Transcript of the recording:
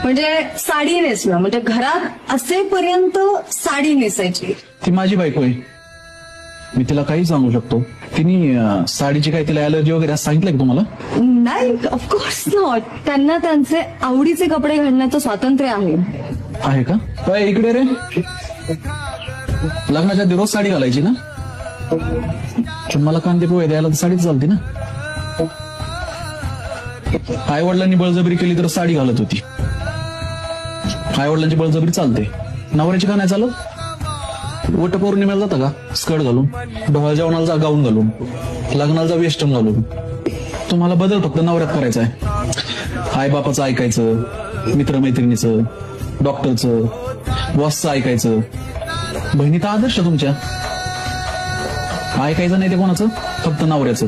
म्हणजे साडी नेसणं म्हणजे घरात असेपर्यंत साडी नेसायची. ती माझी बायको आहे, मी तिला काही सांगू शकतो. तिने साडीची काय तिला अलर्जी वगैरे असं सांगितलंय का तुम्हाला? नाही, ऑफकोर्स नॉट. त्यांना त्यांचे आवडीचे कपडे घालण्याचं स्वातंत्र्य आहे. आहे का? काय इकडे रे, लग्नाच्या आधी रोज साडी घालायची ना? मला कांदे पोहे द्यायला तर साडीच चालते ना. आई वडिलांनी बळजबरी केली तर साडी घालत होती. आई वडिलांची बळजबरी चालते, नवऱ्याची का नाही चालत? वटपौर्णिमेला जाता का स्कर्ट घालून, डोहाळ जेवणाला जा गाऊन घालून, लग्नाला जा वेस्टर्न घालून. तुम्हाला बदल फक्त नवऱ्यात करायचा आहे. आई बापाचं ऐकायचं, मित्रमैत्रिणीचं, डॉक्टरचं, बॉसचं ऐकायचं. बहिणी तर आदर्श तुमच्या. ऐकायचं नाही ते कोणाचं, फक्त नवऱ्याचं.